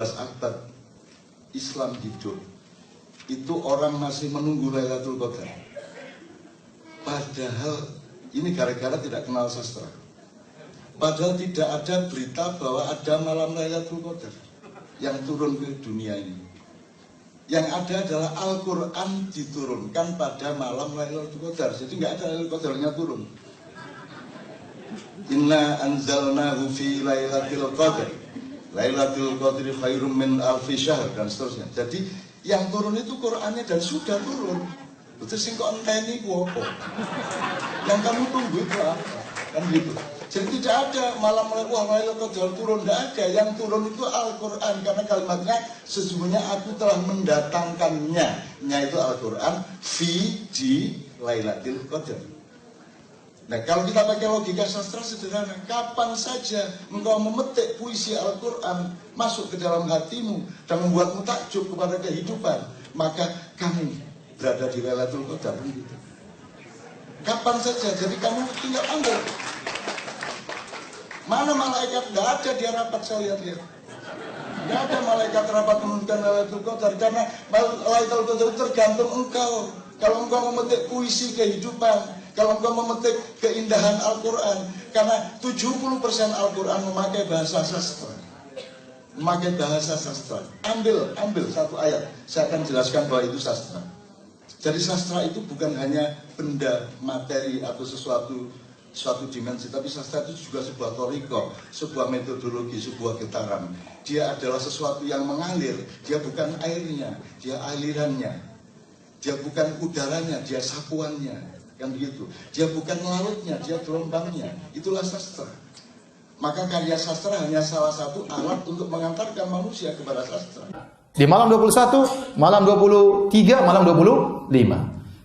abad Islam hidup itu orang masih menunggu Lailatul Qadar. Padahal ini gara-gara tidak kenal sastra. Padahal tidak ada berita bahwa ada malam Lailatul Qadar yang turun ke dunia ini. Yang ada adalah Al-Quran diturunkan pada malam Lailatul Qadar. Jadi nggak ada Lailatul Qadarnya turun. Inna anzalnahu fi Lailatul Qadar. Lailatul Qadri khairum min alfi syahr dan seterusnya. Jadi yang turun itu Qur'annya dan sudah turun. Betul sing kok enteni ku apa? Yang kamu tunggu itu apa? Kan gitu. Jadi tidak ada malam Lailatul Qadar turun, tidak ada. Yang turun itu Al-Quran karena kalimatnya sesungguhnya aku telah mendatangkannya. Nya itu Al-Quran fi di Lailatul Qadar. Nah, kalau kita pakai logika sastra sederhana, kapan saja engkau memetik puisi Al-Quran masuk ke dalam hatimu dan membuatmu takjub kepada kehidupan, maka kamu berada di Lailatul Qadar. Gitu. Kapan saja, jadi kamu tinggal ambil. Mana malaikat? Nggak ada dia rapat, saya lihat-lihat. Nggak ada malaikat rapat menunjukkan Lailatul Qadar karena Lailatul Qadar tergantung engkau. Kalau engkau memetik puisi kehidupan, kalau engkau memetik keindahan Al-Quran, karena 70% Al-Quran memakai bahasa sastra. Memakai bahasa sastra. Ambil satu ayat, saya akan jelaskan bahwa itu sastra. Jadi sastra itu bukan hanya benda, materi atau suatu dimensi, tapi sastra itu juga sebuah toriko, sebuah metodologi, sebuah getaran. Dia adalah sesuatu yang mengalir, dia bukan airnya, dia alirannya. Dia bukan udaranya, dia sapuannya. Yang begitu. Dia bukan lautnya, dia gelombangnya. Itulah sastra. Maka karya sastra hanya salah satu alat untuk mengantarkan manusia kepada sastra. Di malam 21, malam 23, malam 25.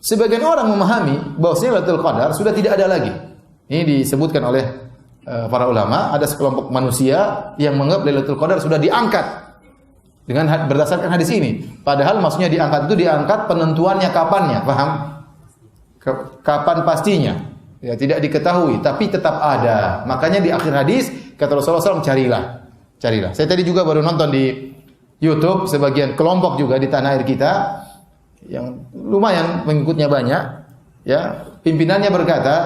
Sebagian orang memahami bahwasanya Lailatul Qadar sudah tidak ada lagi. Ini disebutkan oleh para ulama, ada sekelompok manusia yang menganggap Lailatul Qadar sudah diangkat dengan berdasarkan hadis ini. Padahal maksudnya diangkat itu diangkat penentuannya kapannya, paham? Kapan pastinya? Ya, tidak diketahui, tapi tetap ada. Makanya di akhir hadis kata Rasulullah SAW, carilah. Saya tadi juga baru nonton di YouTube sebagian kelompok juga di tanah air kita yang lumayan pengikutnya banyak. Ya, pimpinannya berkata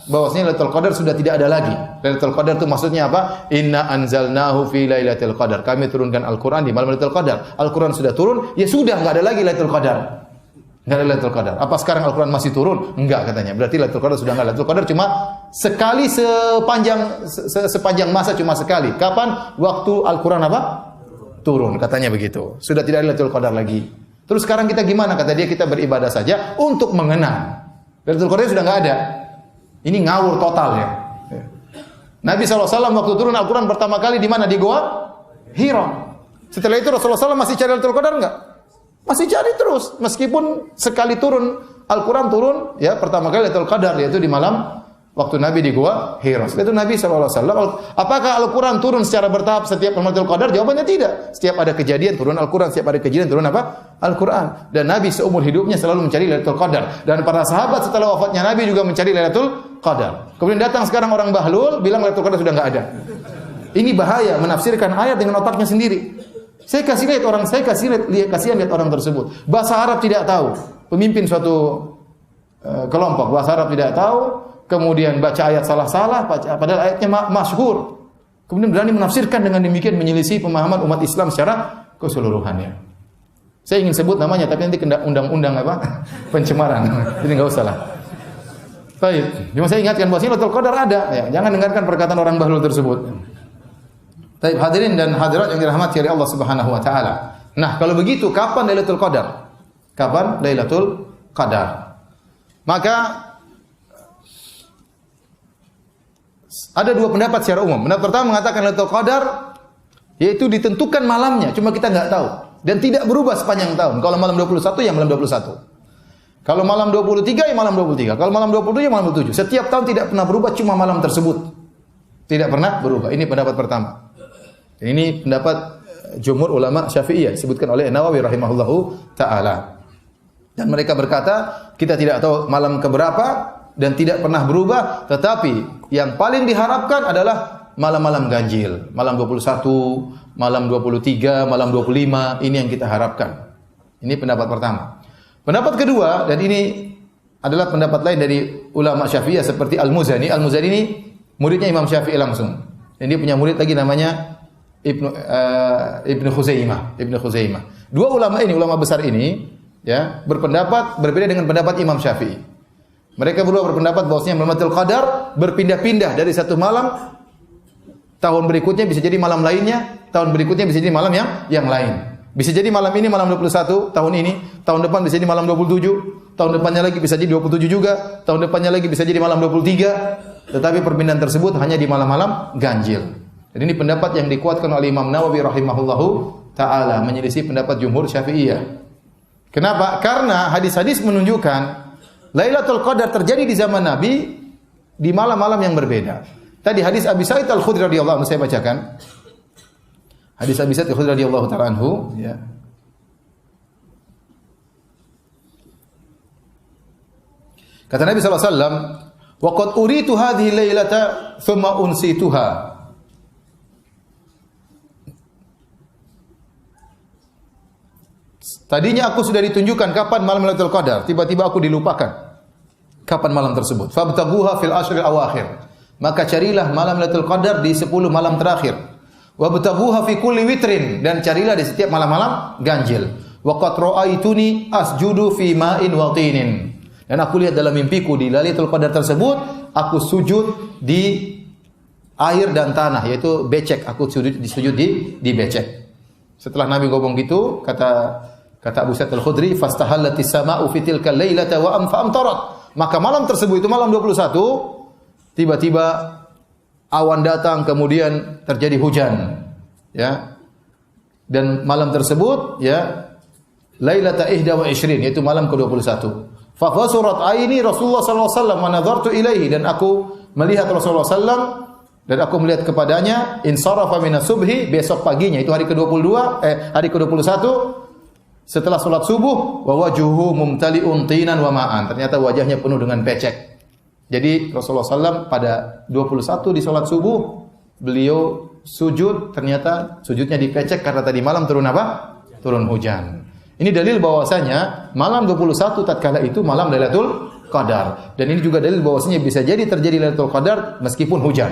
bahwasanya Lailatul Qadar sudah tidak ada lagi. Lailatul Qadar itu maksudnya apa? Inna anzalnahu fi Lailatul Qadar. Kami turunkan Al-Quran di malam Lailatul Qadar. Al-Quran sudah turun, ya sudah enggak ada lagi Lailatul Qadar. Enggak ada Lailatul Qadar. Apa sekarang Al-Quran masih turun? Enggak katanya. Berarti Lailatul Qadar sudah enggak. Lailatul Qadar cuma sekali sepanjang masa cuma sekali. Kapan? Waktu Al-Quran apa? Turun, katanya begitu. Sudah tidak ada Lailatul Qadar lagi. Terus sekarang kita gimana? Kata dia, kita beribadah saja untuk mengenang. Lailatul Qadar sudah enggak ada. Ini ngawur total ya. Nabi SAW waktu turun Al-Quran pertama kali di mana? Di Goa Hira. Setelah itu Rasulullah SAW masih cari Lailatul Qadar enggak? Masih cari terus. Meskipun sekali turun Al-Quran turun, ya pertama kali Lailatul Qadar, yaitu di malam waktu Nabi di Goa Hira. Setelah itu Nabi SAW, apakah Al-Quran turun secara bertahap setiap Lailatul Qadar? Jawabannya tidak. Setiap ada kejadian turun Al-Quran, setiap ada kejadian turun apa? Al-Quran. Dan Nabi seumur hidupnya selalu mencari Lailatul Qadar. Dan para sahabat setelah wafatnya Nabi juga mencari Lailatul Qadar. Kemudian datang sekarang orang bahlul bilang Lailatul Qadar sudah enggak ada. Ini bahaya menafsirkan ayat dengan otaknya sendiri. Saya kasih lihat orang tersebut. Bahasa Arab tidak tahu. Pemimpin suatu kelompok bahasa Arab tidak tahu, kemudian baca ayat salah-salah, padahal ayatnya masyhur. Kemudian berani menafsirkan dengan demikian menyelisih pemahaman umat Islam secara keseluruhannya. Saya ingin sebut namanya tapi nanti kena undang-undang apa? Pencemaran. Jadi enggak usah lah. Baik, cuma saya ingatkan bahwa Lailatul Qadar ada, ya. Jangan dengarkan perkataan orang bahlul tersebut. Baik, hadirin dan hadirat yang dirahmati oleh Allah Subhanahu wa taala. Nah, kalau begitu kapan Lailatul Qadar? Kapan Lailatul Qadar? Maka ada dua pendapat secara umum. Pendapat pertama mengatakan Lailatul Qadar yaitu ditentukan malamnya, cuma kita enggak tahu dan tidak berubah sepanjang tahun. Kalau malam 21 ya malam 21. Kalau malam 23 ya malam 23. Kalau malam 27 ya malam 27. Setiap tahun tidak pernah berubah, cuma malam tersebut. Tidak pernah berubah. Ini pendapat pertama. Ini pendapat jumhur ulama Syafi'iyah disebutkan oleh Nawawi rahimahullahu taala. Dan mereka berkata, kita tidak tahu malam keberapa dan tidak pernah berubah, tetapi yang paling diharapkan adalah malam-malam ganjil. Malam 21, malam 23, malam 25, ini yang kita harapkan. Ini pendapat pertama. Pendapat kedua, dan ini adalah pendapat lain dari ulama Syafi'iyah seperti Al-Muzani. Al-Muzani ini muridnya Imam Syafi'i langsung. Dan dia punya murid lagi namanya Ibnu Khuzaimah. Dua ulama ini, ulama besar ini, ya, berpendapat berbeda dengan pendapat Imam Syafi'i. Mereka berdua berpendapat bahwasanya Lailatul Qadar berpindah-pindah dari satu malam, tahun berikutnya bisa jadi malam lainnya, tahun berikutnya bisa jadi malam yang lain. Bisa jadi malam ini malam 21 tahun ini, tahun depan bisa jadi malam 27, tahun depannya lagi bisa jadi 27 juga, tahun depannya lagi bisa jadi malam 23. Tetapi perpindahan tersebut hanya di malam-malam ganjil. Jadi ini pendapat yang dikuatkan oleh Imam Nawawi rahimahullahu taala, menyelisih pendapat jumhur Syafi'iyah. Kenapa? Karena hadis-hadis menunjukkan Lailatul Qadar terjadi di zaman Nabi di malam-malam yang berbeda. Tadi hadis Abi Sa'id Al-Khudri radhiyallahu anhu saya bacakan. Hadis Abi Sa'id Al-Khudri radhiyallahu ta'ala anhu, ya. Kata Nabi sallallahu alaihi wasallam, "Wa qad uritu hadhihi lailata thumma unsituha." Tadinya aku sudah ditunjukkan kapan malam Lailatul Qadar, tiba-tiba aku dilupakan kapan malam tersebut. Fabtaghuha fil ashril awakhir. Maka carilah malam Lailatul Qadar di 10 malam terakhir. Wabtaghuha fi kulli witrin, dan carilah di setiap malam-malam ganjil. Wa qad ra'aituni asjudu fi ma'in wa tinin. Dan aku lihat dalam mimpiku di Lailatul Qadar tersebut, aku sujud di air dan tanah, yaitu becek. Aku sujud di becek. Setelah Nabi ngomong gitu, kata Abu Sa'id Al-Khudri, fastahallatis sama'u fi tilka lailata wa amtarat. Maka malam tersebut, itu malam 21, tiba-tiba awan datang, kemudian terjadi hujan, ya. Dan malam tersebut, ya, lailata 21, yaitu malam ke-21. Fa fasurat aini Rasulullah sallallahu alaihi wasallam wa nadartu ilaihi, dan aku melihat Rasulullah sallam dan aku melihat kepadanya, insarafa minas subhi, besok paginya, itu hari ke-22, hari ke-21 setelah salat subuh, wa wajhuhu mumtali'un tinan wa ma'an. Ternyata wajahnya penuh dengan becek. Jadi Rasulullah SAW pada 21 di salat subuh, beliau sujud, ternyata sujudnya dipecek karena tadi malam turun apa? Turun hujan. Ini dalil bahwasanya malam 21 tatkala itu malam Lailatul Qadar. Dan ini juga dalil bahwasanya bisa jadi terjadi Lailatul Qadar meskipun hujan.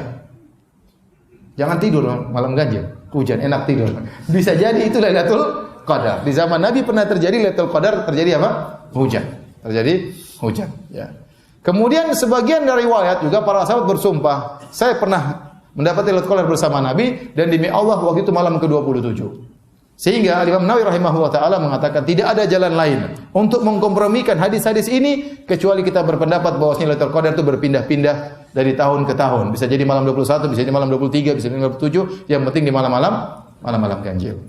Jangan tidur malam ganjil, hujan enak tidur. Bisa jadi itu Lailatul Qadar. Di zaman Nabi pernah terjadi Lailatul Qadar, terjadi apa? Hujan. Terjadi hujan, ya. Kemudian sebagian dari riwayat juga para sahabat bersumpah, saya pernah mendapat Lailatul Qadar bersama Nabi dan demi Allah waktu itu malam ke-27. Sehingga Imam Nawawi rahimahullah taala mengatakan tidak ada jalan lain untuk mengkompromikan hadis-hadis ini kecuali kita berpendapat bahwasanya Lailatul Qadar itu berpindah-pindah dari tahun ke tahun. Bisa jadi malam 21, bisa jadi malam 23, bisa jadi malam 27, yang penting di malam-malam ganjil.